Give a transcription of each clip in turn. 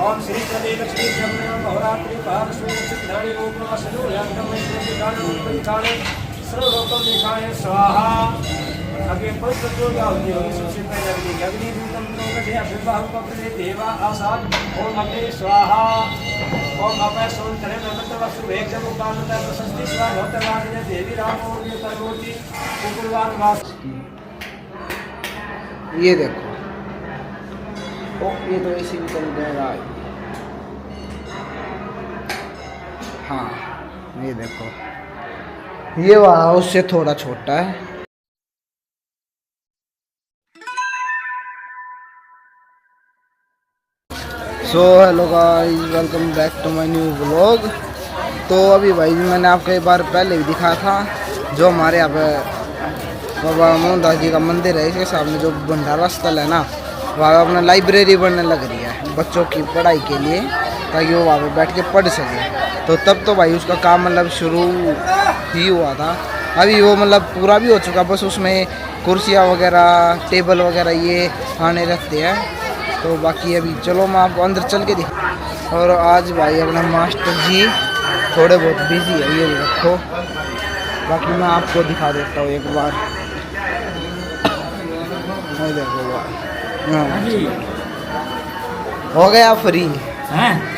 ओम श्री कले लक्ष्मी जमुना बहुरात्रि पार सुचित्राणि रूपम सदूर्यान्तम मैत्रिकाण सर्वलोकम दिखाए स्वाहा। आगे पवित्र जो होती होगी सबसे पहले अग्नि दूतम लोग अभिभाव पकड़े देवा आसाद ओम अग्नि स्वाहा। ओम अभय सोन्तरे नमत वसु एक जब उपानता प्रशस्ति स्वाहा भक्तराज देवी राम और ये परमूर्ति कुकुलवान वास। ये देखो ओ ये तो ऐसे भी चल जाएगा। हाँ ये देखो ये वाला उससे थोड़ा छोटा है। So hello guys welcome back to my new vlog. तो अभी भाई मैंने आपको एक बार पहले भी दिखाया था जो हमारे यहाँ पे बाबा मोहनदास जी का मंदिर है, इसके सामने जो भंडारा स्थल है ना, वहाँ अपना लाइब्रेरी बनने लग रही है बच्चों की पढ़ाई के लिए, ताकि वो वहाँ पे बैठ के पढ़ सके। तो तब तो भाई उसका काम मतलब शुरू ही हुआ था, अभी वो मतलब पूरा भी हो चुका, बस उसमें कुर्सियाँ वगैरह टेबल वगैरह ये आने रखते हैं। तो बाकी अभी चलो मैं आपको अंदर चल के दिखा। और आज भाई अपना मास्टर जी थोड़े बहुत बिजी है, ये रखो, बाकी मैं आपको दिखा देता हूँ एक बार। देखो भाई हो गया फ्री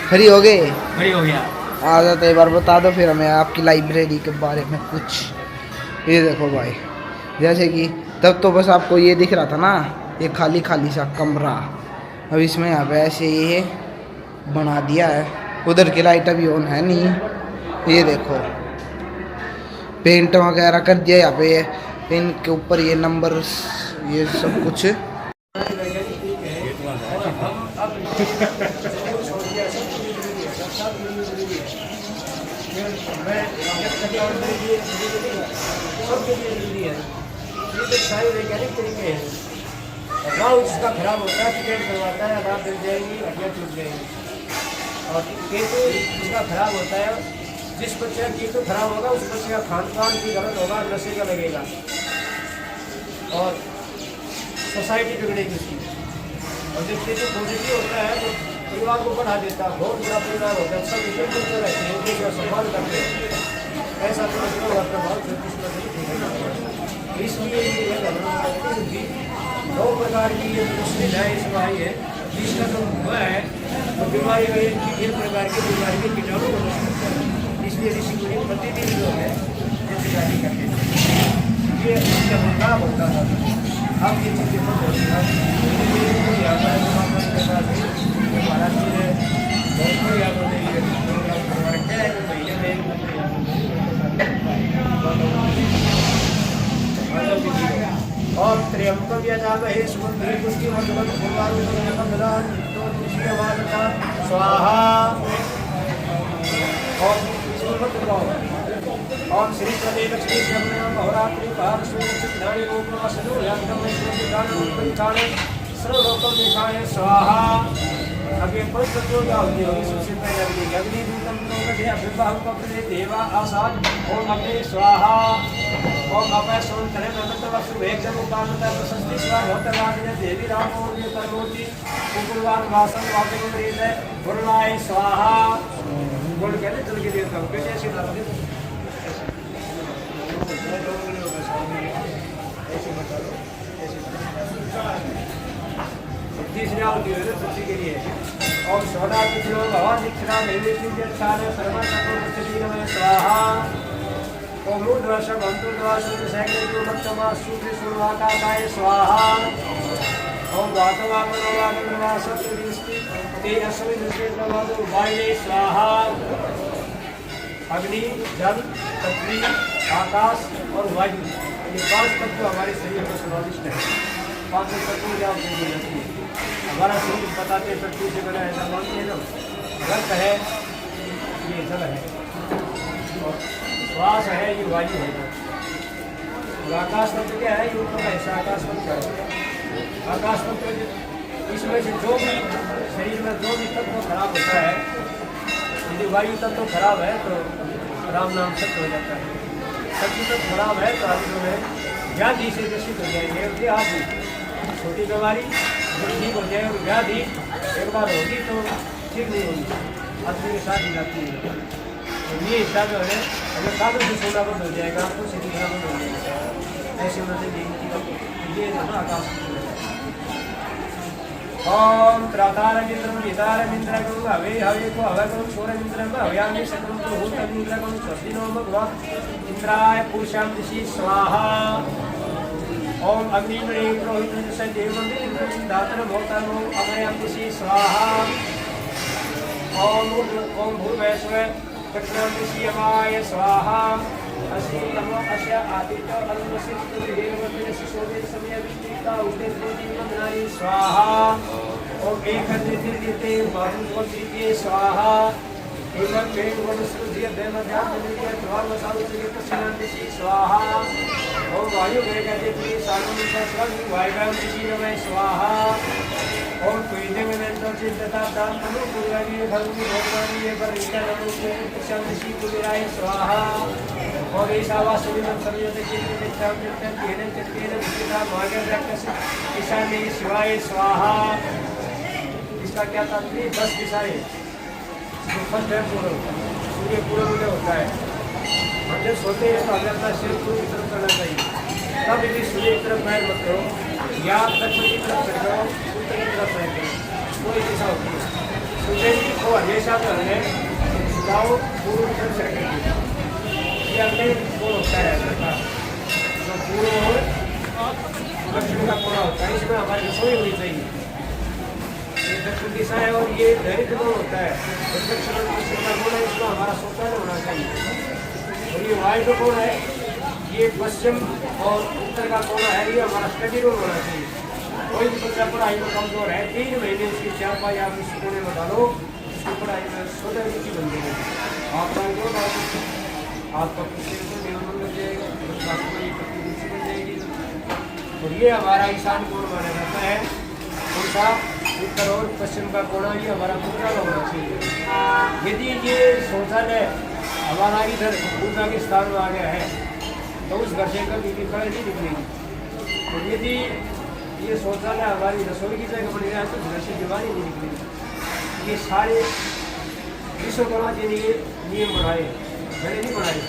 फ्री हो गए, फ्री हो गया। आ जाते एक बार बता दो फिर हमें आपकी लाइब्रेरी के बारे में कुछ। ये देखो भाई जैसे कि तब तो बस आपको ये दिख रहा था ना, ये खाली खाली सा कमरा, अब इसमें यहाँ पे ऐसे ये बना दिया है। उधर की लाइट अभी ऑन है नहीं, ये देखो पेंट वगैरह कर दिया यहाँ पे, पेन के ऊपर ये नंबर ये सब कुछ। उसका खराब होता है, टिकट करवाता है, रात डल जाएगी, हड्डियाँ टूट जाएगी। और केतु जिसका खराब होता है, जिस बच्चे का केतु खराब होगा उस बच्चे का खान पान भी गलत होगा, नशे का लगेगा और सोसाइटी बिगड़ेगी उसकी। और जब केतु पॉजिटिव होता है तो परिवार को बढ़ा देता है, बहुत बड़ा परिवार होता है, सब मिलकर रहते हैं, एक दूसरे का सम्मान करते हैं। ऐसा तो मतलब होता है बहुत इसलिए दो प्रकार की ये सुविधाएँ इसमें आई है। जिसका तो हुआ है तो बीमारी में एक प्रकार की बीमारी के कीटाणु को नष्ट करता है। इसलिए ऋषि मुनि प्रतिदिन जो है जैसे जारी करते हैं, ये जब खराब होता था अब ये चीज़ें बंद होती है। हमारा और त्र्यंबकम यजामहे सुगंधिं पुष्टिवर्धनम् उर्वारुकं ददामि स्वाहा। ओम श्री कले लक्ष्मी जमुना बहुरात्रि पार सुचित्राणि रूपम सदूर्यान्तम मैत्रिकाण सर्वलोकम दिखाए स्वाहा। आगे पवित्र जो होती होगी सबसे पहले अग्नि दूतम लोग अभिभाव पकड़े देवा आसाद ओम अग्नि स्वाहा। ओम अभय सोन्तरे नमत वसु एक जब उपानता प्रशस्ति स्वाहा भक्तराज देवी राम और ये परमूर्ति कुकुलवान वासन वाग्देव गुरुनाय स्वाहा। गुण कहते जल के देवता को कैसे ऐसे डाल दे ऐसे बता दो ऐसे। तीसरी आहुति है तुलसी के लिए। ओम सोना तिथियो भगवान दीक्षिणा नैवेद्य दीक्षान सर्व चतुर्दशी नमः स्वाहा। ओम ऊर्ध्वश बंधुर्ध्वश सैकड़ों मत्तमा सूत्र सुरवाकाय स्वाहा। ओम वातवामनोवागनवासत्रिस्ति ते अस्मिन् निषेधवादो वायुने स्वाहा। अग्नि जल पृथ्वी आकाश और वायु ये पांच तत्व हमारे शरीर में समाविष्ट है। पांच तत्वों की आप देखी जाती है। हमारा शरीर बताते पृथ्वी से बना ऐसा मानते हैं ना, रक्त है ये जल है और श्वास है ये वायु है। और आकाश तत्व क्या है, ये ऊपर का हिस्सा आकाश तत्व है। आकाश तत्व इसमें से जो भी शरीर में जो भी तत्व खराब होता है, यदि वायु तत्व खराब है तो राम नाम सत्य हो जाता है। शक्ति तत्व खराब है तो आदमी में व्याधि से ग्रसित हो जाएंगे। आदमी छोटी बीमारी ठीक हो जाए, व्याधि एक बार होगी तो ठीक नहीं होगी, आदमी के साथ ही जाती है। तो ये हिसाब है, अगर कागज से सोना बंद हो जाएगा तो सिटी बंद हो जाएगा, ऐसे होना चाहिए। ये जो ना आकाश ओम त्रातार इंद्रम विदार इंद्र को हवे हवे को हवे को छोर इंद्र को हव्यामि सकल को होत इंद्र को स्वस्ति नो भगवत इंद्राय पुरुषां दिशि स्वाहा। ओम अग्नि में रोहित जैसे देव मंदिर इंद्र सिद्धार्थ भोता नो अभयां दिशि स्वाहा। ओम भूर्भुवस्व चक्रम दिशि अमाय स्वाहा। असी नमो अस्य आदित्य अलमसित देववते शिशोदे समय विचिता उदे देवी स्वाहा। ओम एक दिते बाहुपति स्वाहा। एवं वेद वनस्पति देवध्यान के द्वार वसाउ के प्रसन्नति स्वाहा। ओम वायु वेगते सानंद सहस्रं वायुं दिशि नमः स्वाहा। ओम कुइदे में तो चित्तता दान तनु पुरानी धर्मी भगवानी परिष्कार अनुकूल प्रसन्नति कुबेराय स्वाहा। और ईशावा सुविधम संयोजक चित्त नित्याम नित्यम केन चित्तेन विचिता मार्ग रक्षस ईशाने शिवाय स्वाहा। इसका क्या तात्पर्य? 10 दिशाएं। जो फर्स्ट है पूर्व, सूर्य पूर्व में होता है। हम जब सोते हैं तो हमें अपना सिर पूर्व की तरफ करना चाहिए। तब यदि सूर्य की तरफ पैर मत करो या दक्षिण की तरफ चढ़ जाओ, उत्तर की तरफ पैर करो, कोई दिशा होती है। सूर्य को हमेशा जो है सुझाव पूर्व की तरफ चढ़ अपने कोण होता है जो पूर्व और दक्षिण का कोना होता है। इसमें हमारी रसोई होनी चाहिए। ये दक्षिण दिशा है और ये दैनिक कोण होता है। दक्षिण और पश्चिम का कोण है, इसमें हमारा शौचालय होना चाहिए। और ये वायु का कोण है, ये पश्चिम और उत्तर का कोण है, ये हमारा स्टडी रूम होना चाहिए। कोई भी बच्चा पढ़ाई में कमजोर है, 3 महीने उसकी 4-5 आप उस कोने में डालो, उसकी पढ़ाई में स्वतः रुचि बन जाएगी। आप आपका पुस्तक नियमन बन जाएगा, आपको एक रुचि बन जाएगी। और ये हमारा ईशान कोण माना जाता है। कौन सा? उत्तर और पश्चिम का कोना, ये हमारा मुद्रा का होना चाहिए। यदि ये शौचालय हमारा इधर मुद्रा के स्थान में आ गया है तो उस घर से कभी भी खड़े नहीं निकलेगी। और यदि ये शौचालय हमारी रसोई की जगह बन गया है तो घर से बीमारी नहीं निकलेगी। ये सारे विश्वकर्मा जी ने नियम बनाए, घरे नहीं बनाए।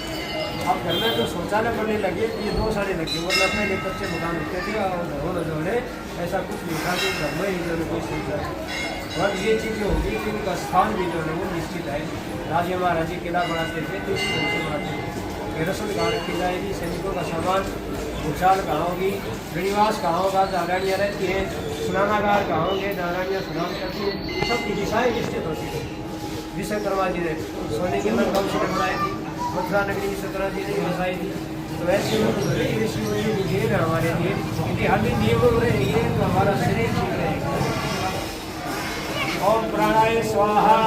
अब घर में तो शौचालय बनने लगे तो ये 2 साल लगे, वरना पहले कच्चे मकान होते थे और घरों जो है ऐसा कुछ नहीं था कि घर में ही जो कोई सुविधा। और ये चीज़ जो होगी कि उनका स्थान भी जो है वो निश्चित है। राजा महाराज किला बनाते थे तो इसी ढंग से बनाते थे। रसोई कहाँ रखी जाएगी, सैनिकों का सामान, भूचाल कहाँ होगी, श्रीनिवास कहाँ होगा, नारायणियाँ रहती हैं, स्नानागार कहाँ होंगे, नारायणियाँ स्नान करती हैं, सब दिशाएँ निश्चित होती थी। विश्वकर्मा जी ने सोने की लंका से बनाई थी, मथुरा नगरी विश्वकर्मा जी ने बसाई थी। तो ऐसे में हमारे लिए यदि हम भी नियम रहेंगे तो हमारा शरीर ठीक रहेगा। ओम प्राणाय स्वाहा।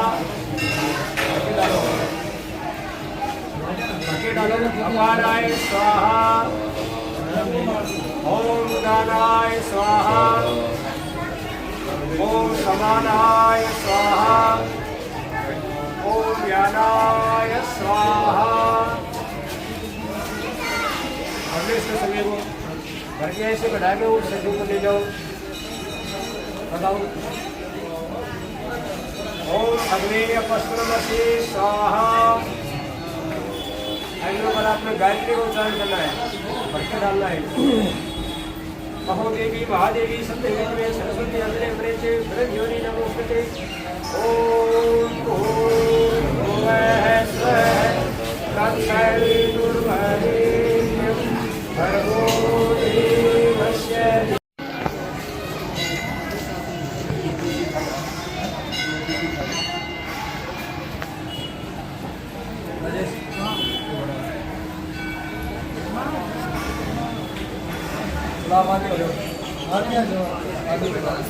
अपानाय स्वाहा। ओम दानाय स्वाहा। ओम समानाय स्वाहा। ओम ज्ञानाय स्वाहा। अगले इसके समय को घर के ऐसे बढ़ा के उस सज्जों को ले जाओ, बताओ। ओम अग्नि पश्चिमसी स्वाहा। अगले बार आपने गायत्री को उच्चारण करना है, भर के डालना है। अहो देवी महादेवी सत्यदेवी में सरस्वती अंतरे अपने से ब्रह्मयोनि नमोस्तुते। ओम भूर्भुवः स्वः तत्सवितुर्वरेण्यं भर्गो देवस्य।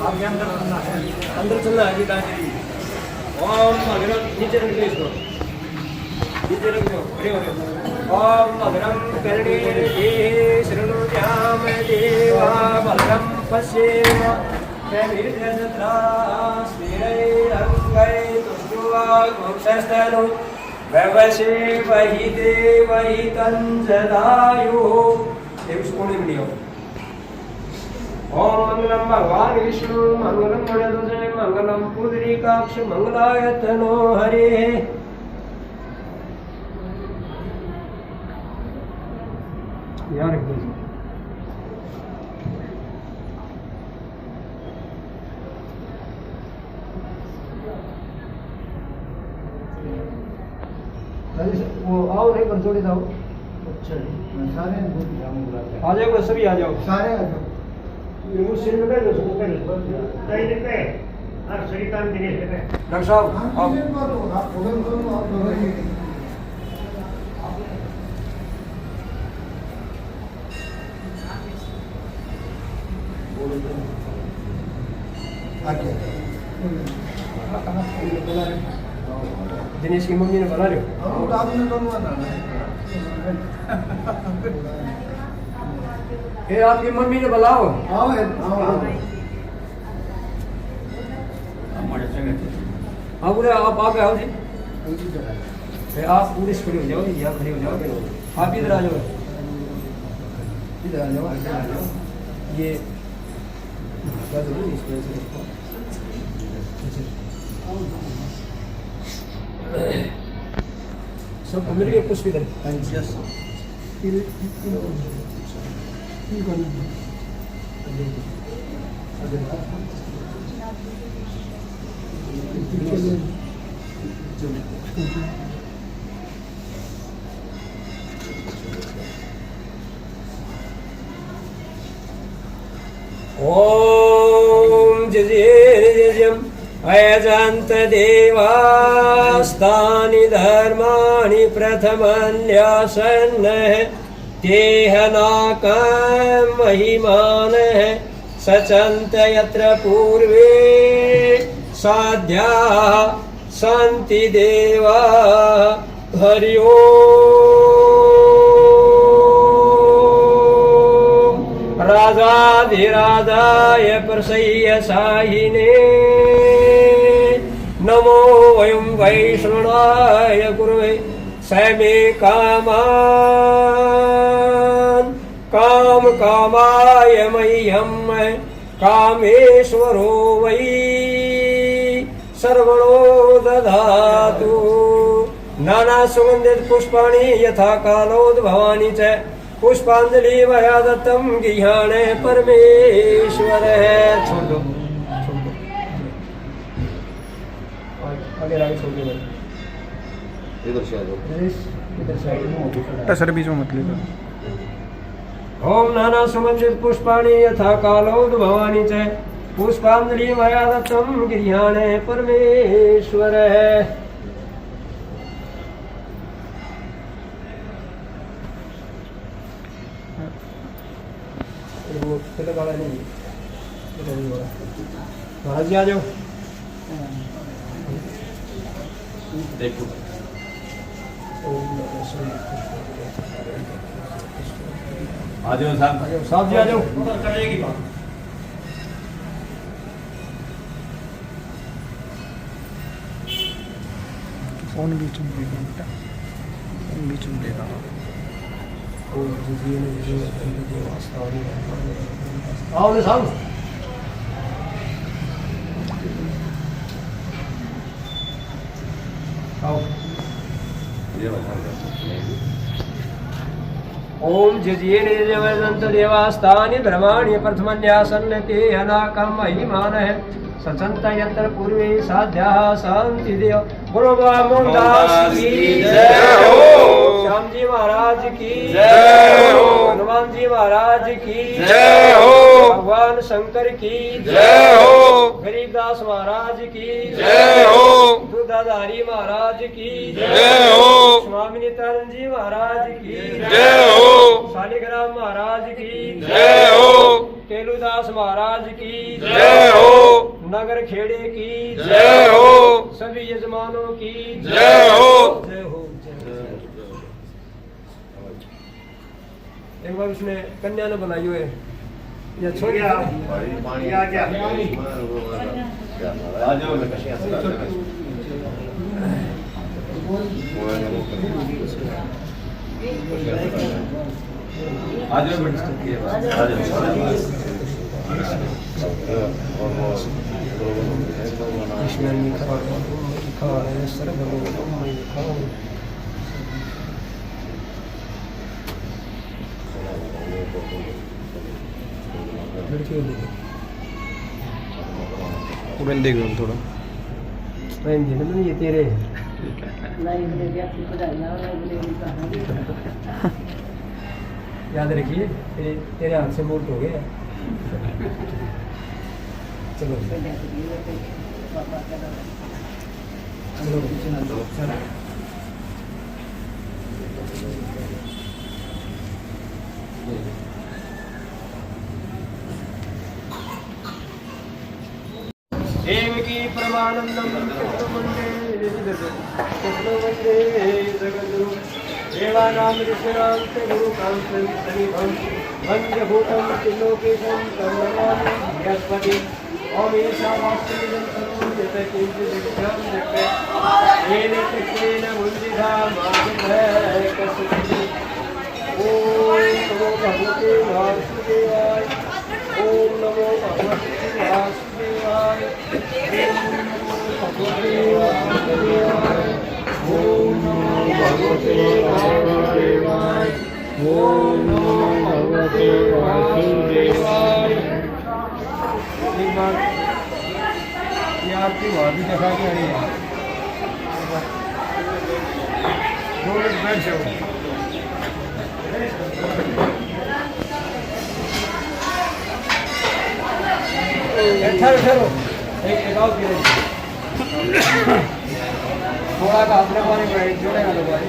आगे अंदर चलना है, अंदर चलना है। ओम अग्रम नीचे रख दो, इसको नीचे रख दो, खड़े हो जाओ। ओम अग्रम कर्णे देहे शृणुयाम देवा भद्रम पश्येम तैर्जत्रा स्थिरै अंगै तुष्टुवाग्मुक्षस्तनु वैवशे वहि देवहि तंजदायुः। एक कोने में लियो, ओम मंगलम भगवान विष्णु मंगलम गणेश मंगलम पुंडरीकाक्ष मंगलाय तनो हरे। यार वो आओ नहीं पर जोड़ी जाओ। अच्छा सारे आ जाओ सभी आ जाओ सारे आ जाओ। ये मुझसे में बैठो सब बैठो कहीं नहीं पे हर सही काम दिनेश पे डॉक्टर साहब आप दिनेश की मम्मी ने बुला रहे हो ये आपकी मम्मी ने बुलाओ। हाँ बोले आप आ गए आओ जी। आप पूरे खड़े हो जाओ यहाँ खड़े हो जाओ। आप इधर आ जाओ इधर आ जाओ इधर आ जाओ। ये सब मिल गए कुछ भी ओम जय अयजंत देवास्तानि धर्माणि प्रथमन्यासन्नः तेहनाकं महिमानः सचन्त यत्र पूर्वे साध्याः सन्ति देवाः हरि ओम् राजाधिराजाय प्रसह्यसायिने नमो वयं वैष्णवाय गुरवे समे कामान् काम कामाय मह्यं कामेश्वरो वै सर्वणो दधातु। नाना सुगन्धित पुष्पाणि यथा कालोद्भवानि च पुष्पांजलि मया दत्तं गृहाण परमेश्वर। छोड़ दो इधर से आ जाओ सर बीच में मत लीजिए। ओम नाना सुगंधित पुष्पाणि यथा कालोद्भवानि च पुष्पांजलि मया दत्तं गृहाण परमेश्वर। वो तिलक वाला नहीं महाराज जी आ जाओ। देखो आ जाओ साहब। साहब जी आ जाओ। करेगी बात फोन बीच में लेगा बेटा, फोन बीच में लेगा। आओ साहब। आओ। ओम जजियेन जयवदंत देवास्तानि ब्रह्माणि प्रथमन्यासन्न ते अनाकं महिमानः सचन्त यत्र पूर्वे साध्याः शान्ति देव। बोलो मोहनदास की जय हो। श्याम जी महाराज की जय हो। हनुमान जी महाराज की जय हो। भगवान शंकर की जय हो। गरीबदास महाराज की जय हो। दूधाधारी महाराज की जय हो। स्वामी नित्यानंद जी महाराज की जय हो। शालिग्राम महाराज की जय हो। केलुदास महाराज की जय हो। नगर खेड़े की जय हो। सभी यजमानों की जय हो। जय हो। एक बार उसने कन्या ने बनाई हुए या छोड़ दिया। मैंने देख रहा थोड़ा ये तेरे याद रखिए तेरे हाथ से मोट हो गया। चलो चलो देवकी परमानंदम कृष्णवंदे जगद्गुरु देवानां ऋषीणां च गुरुकान्तं समीपं वन्द्यभूतं त्रिलोकेशं कर्मणां बृहस्पति ओम ईशावास्यमिदं सर्वं यत्किञ्चिदक्षरं जगते येन कृष्णेन मुञ्जिता मातुः ओम नमो भगवते वासुदेवाय ओम नमो भगवते वासुदेवाय ओम नमो भगवते वासुदेवाय ओम नमो भगवते वासुदेवाय। एक बार ये आपकी वादी दिखा के आ रही है। 2 मिनट बैठ जाओ। ठहरो एक लगाओ फिर थोड़ा का अपने पानी में जोड़ेगा तो भाई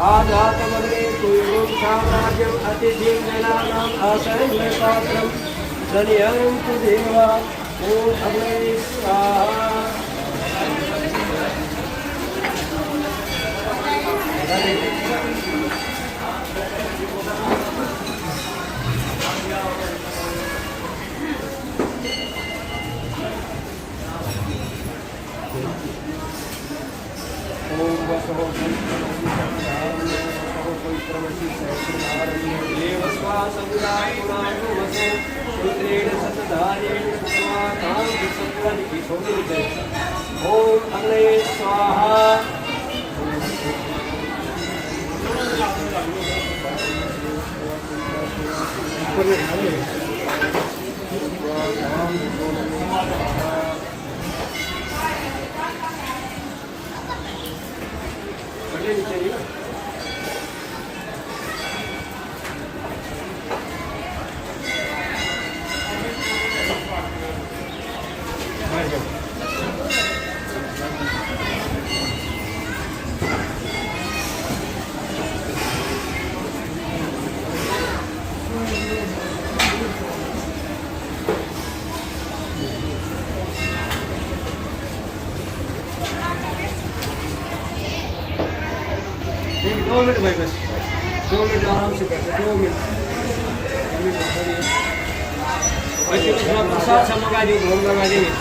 आजातमग्रे कुरुं साम्राज्यम् अतिथिं जनानाम् आसनं पात्रं सनियन्तु देवा ॐ अग्ने स्वाहा। ओम अग्ने स्वाहा। दो मिनट भाई बस 2 मिनट आराम से करते 2 मिनट भाई थोड़ा प्रसाद सब मंगा दी भोग लगा देंगे।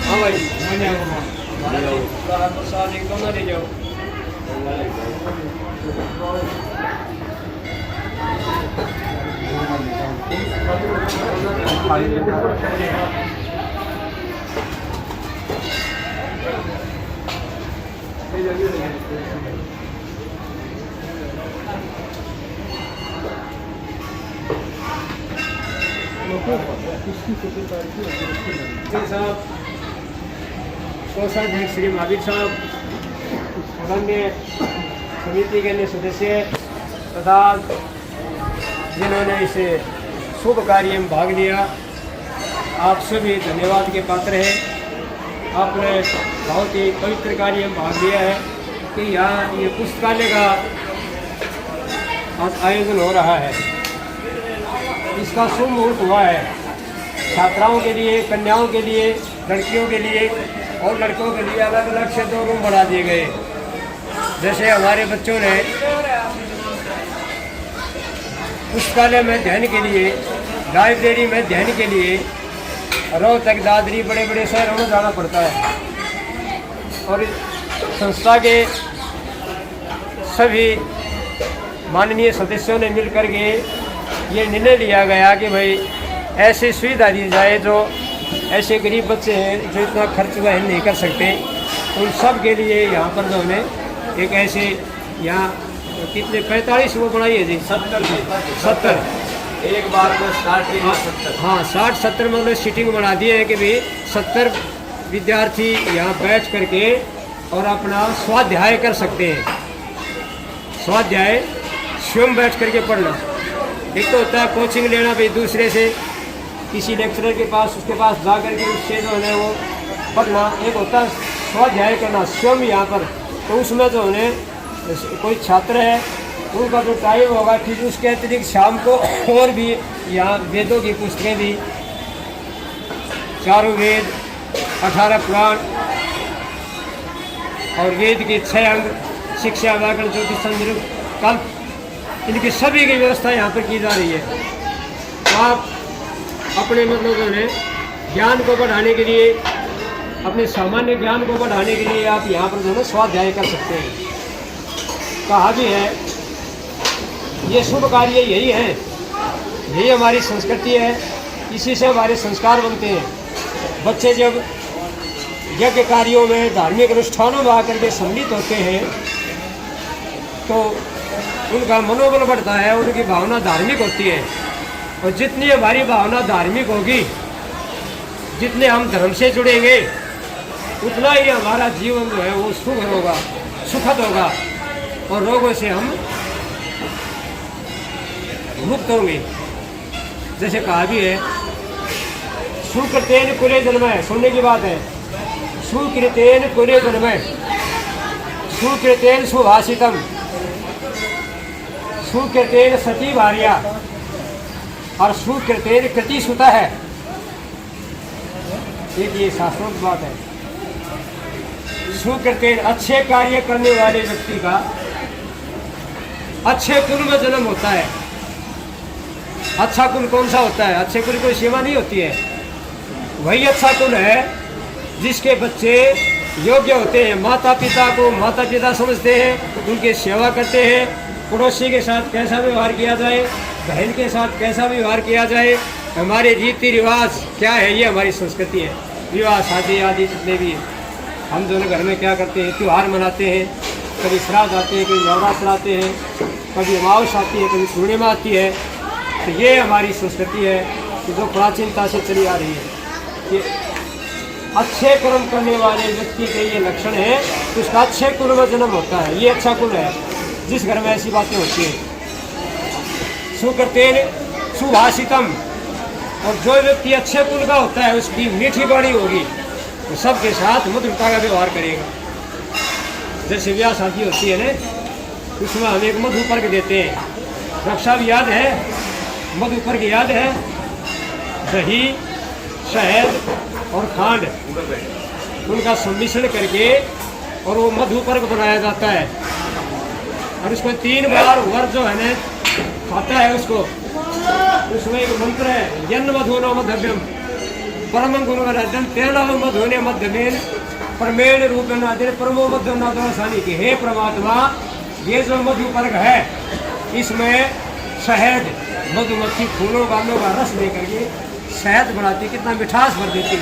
हाँ भाई प्रसाद एक दो ना ले जाओ। साहब, कोषाध्यक्ष श्री महावीर साहब, अन्य समिति के अन्य सदस्य तथा जिन्होंने इस शुभ कार्य में भाग लिया, आप सभी धन्यवाद के पात्र हैं। आपने बहुत ही पवित्र कार्य में भाग लिया है कि यहाँ ये पुस्तकालय का आयोजन हो रहा है। इसका शुभ मुहूर्त हुआ है छात्राओं के लिए, कन्याओं के लिए, लड़कियों के लिए और लड़कों के लिए अलग अलग से 2 रूम बना दिए गए। जैसे हमारे बच्चों ने पुस्तकालय में अध्ययन के लिए, लाइब्रेरी में अध्ययन के लिए रोहतक, दादरी, बड़े बड़े शहरों में जाना पड़ता है। और संस्था के सभी माननीय सदस्यों ने मिलकर के ये निर्णय लिया गया कि भाई ऐसी सुविधा दी जाए जो ऐसे गरीब बच्चे हैं जो इतना खर्च वहन नहीं कर सकते, उन सब के लिए यहाँ पर जो है एक ऐसे यहाँ कितने 45 वो बनाई है जी, 70 एक बार में स्टार्ट किया 70। हाँ 60-70 मतलब सीटिंग बना दिए हैं कि भाई 70 विद्यार्थी यहाँ बैठ करके और अपना स्वाध्याय कर सकते हैं। स्वाध्याय स्वयं बैठ करके पढ़ना। एक तो होता है कोचिंग लेना भाई दूसरे से, किसी लेक्चरर के पास, उसके पास जा करके उससे जो है वो पढ़ना। एक होता है स्वाध्याय करना स्वयं यहाँ पर। तो उसमें जो है कोई छात्र है उनका जो टाइम होगा, फिर उसके अतिरिक्त शाम को और भी यहाँ वेदों की पुस्तकें भी, 4 वेद, 18 पुराण और वेद के 6 अंग, शिक्षा, व्याकरण, ज्योतिष, संस्कृत, कल्प, इनकी सभी की व्यवस्था यहाँ पर की जा रही है। तो आप अपने मतलब जो है ज्ञान को बढ़ाने के लिए, अपने सामान्य ज्ञान को बढ़ाने के लिए आप यहाँ पर जो है स्वाध्याय कर सकते हैं। कहा भी है ये शुभ कार्य यही है, यही हमारी संस्कृति है, इसी से हमारे संस्कार बनते हैं। बच्चे जब यज्ञ कार्यों में, धार्मिक अनुष्ठानों में आकर के सम्मिलित होते हैं तो उनका मनोबल बढ़ता है, उनकी भावना धार्मिक होती है। और जितनी हमारी भावना धार्मिक होगी, जितने हम धर्म से जुड़ेंगे, उतना ही हमारा जीवन जो है वो सुख होगा, सुखद होगा और रोगों से हम मुक्त होंगे। जैसे कहा भी है सुकृतेन कुले जन्मय, सुनने की बात है, सुकृतेन कुले जन्मय, सुकृतेन सुभाषितम, सुकृतेन सती भार्या और सुकृतेन कृति सुता है। एक ये शास्त्रों की बात है। सुकृतेन अच्छे कार्य करने वाले व्यक्ति का अच्छे कुल में जन्म होता है। अच्छा कुल कौन सा होता है? अच्छे कुल कोई सेवा नहीं होती है। वही अच्छा कुल है जिसके बच्चे योग्य होते हैं, माता पिता को माता पिता समझते हैं, उनकी सेवा करते हैं, पड़ोसी के साथ कैसा व्यवहार किया जाए, बहन के साथ कैसा व्यवहार किया जाए, हमारे रीति रिवाज क्या है, ये हमारी संस्कृति है। विवाह शादी आदि जितने भी हम दोनों घर में क्या करते हैं, त्यौहार मनाते हैं, कभी श्राद्ध आते हैं, कभी नवरात्र आते हैं, कभी अमावस आती है, कभी पूर्णिमा आती है। तो ये हमारी संस्कृति है कि जो प्राचीनता से चली आ रही है। ये अच्छे कर्म करने वाले व्यक्ति के ये लक्षण है कि उसका अच्छे कुल में जन्म होता है। ये अच्छा कुल है जिस घर में ऐसी बातें होती हैं। सुकृतेन सुभाषितम, और जो व्यक्ति अच्छे कुल का होता है उसकी मीठी वाणी होगी, तो सबके साथ मधुरता का व्यवहार करेगा। जैसे ब्याह शादी होती है ना, उसमें हम एक मधु पर्क देते हैं। रक्षा भी याद है, मधु पर्क याद है, दही, शहद और खांड उनका सम्मिश्रण करके और वो मधु पर्क बनाया जाता है। और उसको 3 बार वर जो है ना खाता है उसको। उसमें एक मंत्र है, यन्न मधुनो मध्यम परम गुणवरदम तेना मधुने मध्यमेन परमेण रूपेण आदि परमो मध्यम नादवासानी की। हे परमात्मा, ये जो मधु पर्क है इसमें शहद, मधुमक्खी फूलों वालों का रस लेकर के शहद बनाती है, कितना मिठास भर देती है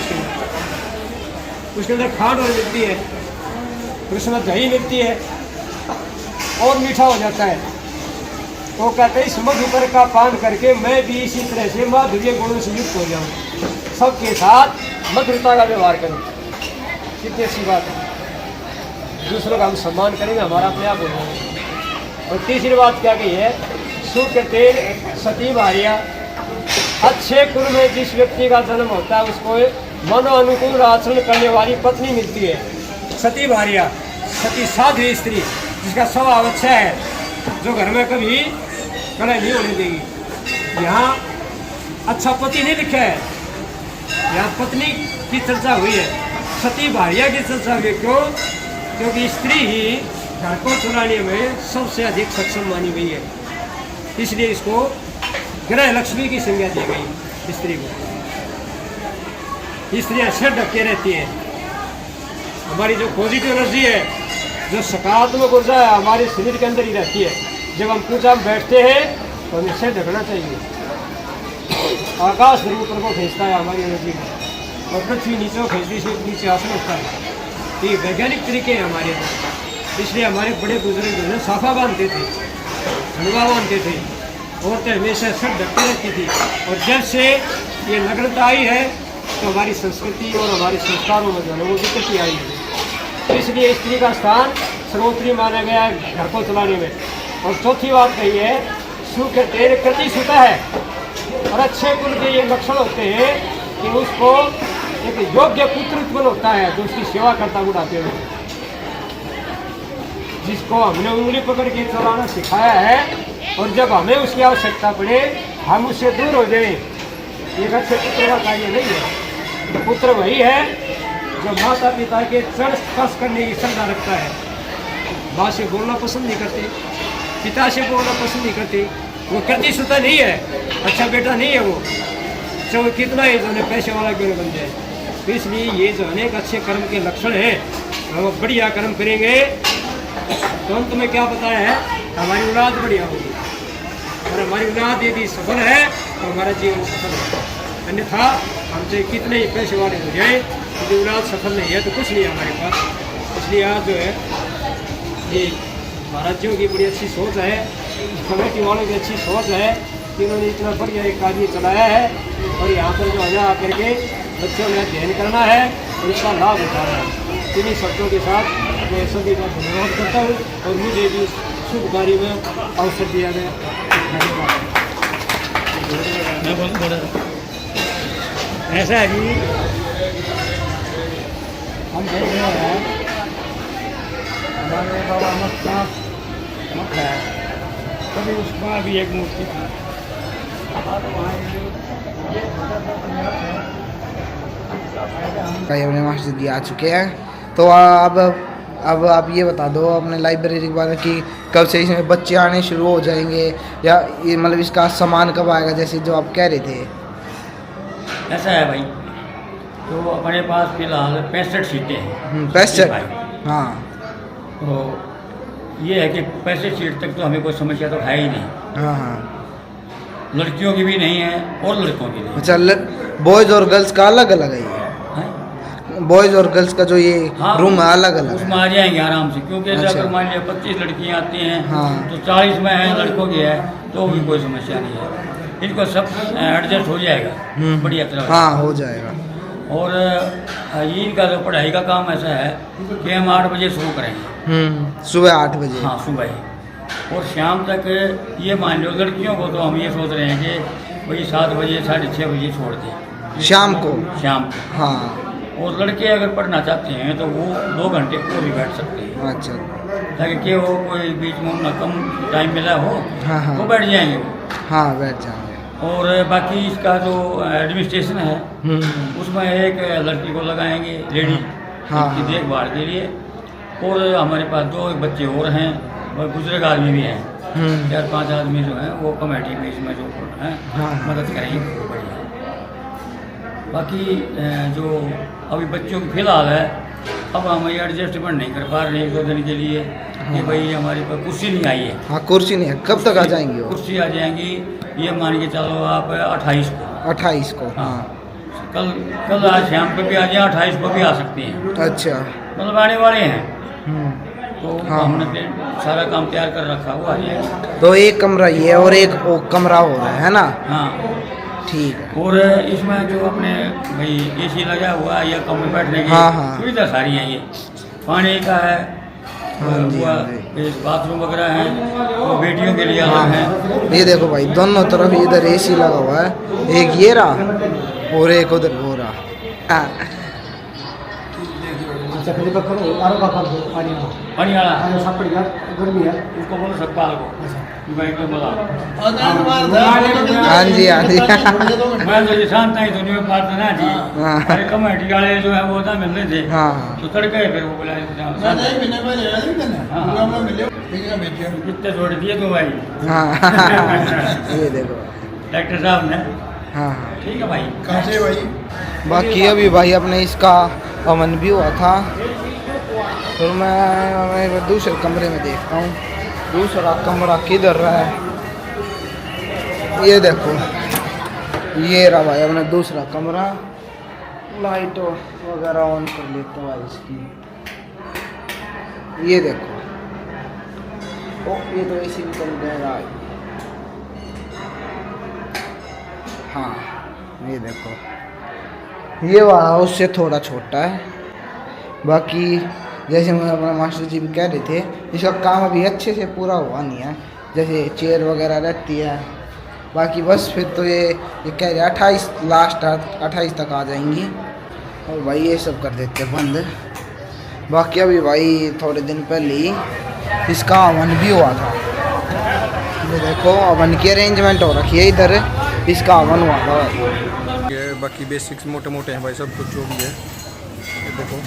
उसके अंदर खांड और मिलती है। फिर उसमें दही मिलती है और मीठा हो जाता है। तो कहते हैं इस मधुकर का पान करके मैं भी इसी तरह से माधुर्य गुणों से युक्त हो जाऊँ, सबके साथ मधुरता का व्यवहार करूँ। कितनी अच्छी बात है, दूसरों का हम सम्मान करेंगे, हमारा अपने आप हो जाएगा। और तीसरी बात क्या कही है, सूख के तेल सती भारिया। अच्छे कुल में जिस व्यक्ति का जन्म होता है उसको मनो अनुकूल आचरण करने वाली पत्नी मिलती है। सती भारिया, सती साध्वी स्त्री जिसका स्वभाव अच्छा है, जो घर में कभी कलह नहीं होने देगी। यहाँ अच्छा पति नहीं लिखा है, यहाँ पत्नी की चर्चा हुई है, सती भारिया की चर्चा हुई है। क्यों? क्योंकि स्त्री ही घर को चलाने में सबसे अधिक सक्षम मानी गई है, इसलिए इसको ग्रह लक्ष्मी की संज्ञा दी गई। स्त्री को स्त्रियाँ सिर ढके रहती हैं। हमारी जो पॉजिटिव एनर्जी है, जो सकारात्मक ऊर्जा है, हमारे शरीर के अंदर ही रहती है। जब हम पूजा में बैठते हैं तो हमें सिर ढकना चाहिए। आकाश ऊपर को खींचता है हमारी एनर्जी को, और पृथ्वी नीचे खींचने से नीचे आसन होता है। ये वैज्ञानिक तरीके हैं हमारे, इसलिए हमारे बड़े बुजुर्ग जो है साफा बांधते थे, हलवा बांधते थे, औरतें हमेशा सिर ढकती रहती थी। और जब से ये नग्नता आई है तो हमारी संस्कृति और हमारे संस्कारों में जो है वो दिक्कत ही आई है। इसलिए स्त्री का स्थान सर्वोपरि माना गया है घर को चलाने में। और चौथी बात कही है, सुख तेरे कृति सुता है। और अच्छे कुल के ये लक्षण होते हैं कि उसको एक योग्य पुत्र उत्पन्न होता है जो उसकी सेवा करता बुढ़ापे में, जिसको हमने उंगली पकड़ के चलाना सिखाया है। और जब हमें उसकी आवश्यकता पड़े हम उससे दूर हो जाएं, एक अच्छे पुत्र का कार्य नहीं है। पुत्र वही है जो माता पिता के चरण स्पर्श करने की श्रद्धा रखता है। माँ से बोलना पसंद नहीं करते, पिता से बोलना पसंद नहीं करते, वो कृति सुता नहीं है, अच्छा बेटा नहीं है वो, चाहे वो कितना ही जो है पैसे वाला क्यों बन जाए। तो इसलिए ये जो अनेक अच्छे कर्म के लक्षण हैं, हम बढ़िया कर्म करेंगे तो अंत में क्या बताया है, हमारी औलाद बढ़िया होगी। और हमारी औलाद यदि सफल है तो हमारा जीवन सफल है। अन्यथा हमसे कितने ही पैसे वाले हो जाए, यदि औलाद सफल नहीं है तो कुछ नहीं है हमारे पास। इसलिए आज जो है ये महाराजियों की बड़ी अच्छी सोच है, कमेटी वालों की अच्छी सोच है कि उन्होंने इतना बढ़िया एक कार्य चलाया है। और यहाँ पर जो है ना आकर के बच्चों में अध्ययन करना है और इसका लाभ उठाना है। इन्हीं शब्दों के साथ मैं सभी का धन्यवाद करता हूँ और मुझे भी शुभ कार्य में अवसर दिया गया। धन्यवाद। ऐसा है जी, हम देख रहे हैं हमारे बाबा मत है, कभी उसका भी एक मूर्ति थी। भाई अपने मास्टर जी आ चुके हैं, तो अब आप ये बता दो अपने लाइब्रेरी के बारे में कि कब से इसमें बच्चे आने शुरू हो जाएंगे, या ये मतलब इसका सामान कब आएगा, जैसे जो आप कह रहे थे। ऐसा है भाई, तो अपने पास फिलहाल 65 सीटें हैं। 65, हाँ। तो ये है कि 65 सीट तक तो हमें कोई समस्या तो है ही नहीं। हाँ हाँ, लड़कियों की भी नहीं है और लड़कों की नहीं। अच्छा, बॉयज़ और गर्ल्स का अलग अलग है ये? बॉयज़ और गर्ल्स का जो ये रूम है अलग अलग उसमें आ जाएंगे आराम से, क्योंकि अगर मान लिया 25 लड़कियाँ आती हैं तो 40 में है लड़कों की है तो भी कोई समस्या नहीं है। इनको सब एडजस्ट हो जाएगा बढ़िया तरह। हाँ, हो जाएगा। और इनका जो पढ़ाई का काम ऐसा है कि हम 8 बजे शुरू करेंगे, सुबह 8 बजे। हाँ, सुबह। और शाम तक ये मान लो लड़कियों को तो हम ये सोच रहे हैं कि वही 7 बजे 6:30 बजे छोड़ दें शाम को। हाँ। और लड़के अगर पढ़ना चाहते हैं तो वो 2 घंटे को भी बैठ सकते हैं। अच्छा, ताकि कि वो कोई बीच में उन्हें कम टाइम मिला हो हाँ, तो बैठ जाएंगे वो। हाँ, बैठ जाएंगे। और बाकी इसका जो एडमिनिस्ट्रेशन है उसमें एक लड़की को लगाएंगे, लेडी की देखभाल के लिए। और हमारे पास 2 बच्चे और हैं और बुजुर्ग आदमी भी हैं, 4-5 आदमी जो हैं वो कमेटी में इसमें जो हैं मदद करेंगे बढ़िया। बाकी जो अभी बच्चों की फिलहाल है, अब हम ये एडजस्टमेंट नहीं कर पा रहे हैं 2 दिन के लिए कि भाई हमारे पास कुर्सी नहीं आई है। हाँ, कुर्सी नहीं है। कब तक आ जाएंगी वो? कुर्सी आ जाएंगी, ये मान के चलो आप 28 को। 28 को, हाँ। कल आज शाम को भी आ जाए, 28 को भी आ सकती हैं। अच्छा, मतलब आने वाले हैं। तो हाँ। हमने सारा काम तैयार कर रखा हुआ है। तो एक कमरा ये और एक वो कमरा हो रहा है ना? हाँ, ठीक है। और इसमें जो अपने भाई एसी लगा हुआ है या कमरे बैठने की हाँ, हाँ। सुविधा सारी है। ये पानी का है, हाँ जी, हुआ हाँ जी। ये बाथरूम वगैरह है, और बेटियों के लिए हाँ अलग है। ये देखो भाई, दोनों तरफ इधर एसी लगा हुआ है, एक ये रहा और एक उधर वो रहा। हाँ। अच्छा कभी का करो आरो का कर दो पानी में पानी वाला आरो सब पड़ गया गर्मी है उसको बोलो सकपाल को कि भाई को बोला। हाँ जी, हाँ जी। मैं तो ये शांत नहीं तो नहीं पाता ना जी। हाँ। अरे कमेटी वाले जो है वो ना मिल रहे थे, हाँ। तो तड़के फिर वो बोला कितने छोड़ दिए तो भाई। हाँ। ये देखो। डॉक्टर साहब ने। हाँ। ठीक है भाई। कहाँ से भाई? बाकी अभी भाई अपने इसका अमन भी हुआ था, फिर मैं दूसरे कमरे में देखता हूँ दूसरा कमरा किधर रहा है। ये देखो, ये रहा भाई अपना दूसरा कमरा। लाइट वगैरह ऑन कर लेता हूँ भाई इसकी। ये देखो, ओ ये तो ऐसे भी चल जाएगा। हाँ ये देखो, ये वाला उससे थोड़ा छोटा है। बाकी जैसे मैं अपना मास्टर जी भी कह रहे थे, इसका काम अभी अच्छे से पूरा हुआ नहीं है, जैसे चेयर वगैरह रहती है। बाकी बस फिर तो ये कह रहे 28 लास्ट 28 तक आ जाएंगी, और भाई ये सब कर देते बंद। बाकी अभी भाई थोड़े दिन पहले ही इसका हवन भी हुआ था। ये देखो हवन की अरेंजमेंट हो रखी है इधर, इसका हवन हुआ था। ये बाकी बेसिक्स मोटे मोटे हैं भाई, सब कुछ जो भी है ये देखो।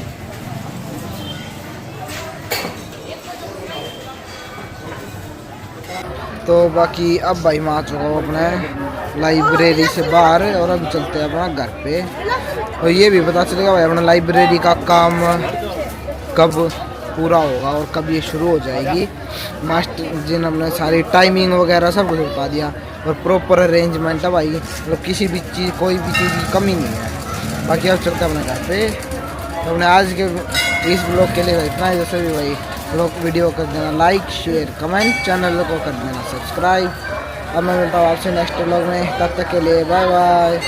तो बाकी अब भाई मैं आ चुका हूँ अपने लाइब्रेरी से बाहर, और अब चलते हैं अपना घर पे। और ये भी पता चलेगा भाई अपना लाइब्रेरी का काम कब पूरा होगा और कब ये शुरू हो जाएगी। मास्टर जी ने अपने सारी टाइमिंग वगैरह सब कुछ बता दिया, और प्रॉपर अरेंजमेंट है भाई, मतलब किसी भी चीज़ कोई भी चीज़ की कमी नहीं है। बाकी अब चलते हैं अपने घर पे। तो अपने आज के इस ब्लॉग के लिए इतना ही। जैसे भी भाई ब्लॉग वीडियो कर देना लाइक शेयर कमेंट, चैनल को कर देना सब्सक्राइब। अब मैं मिलता हूँ आपसे नेक्स्ट ब्लॉग में, तब तक के लिए बाय बाय।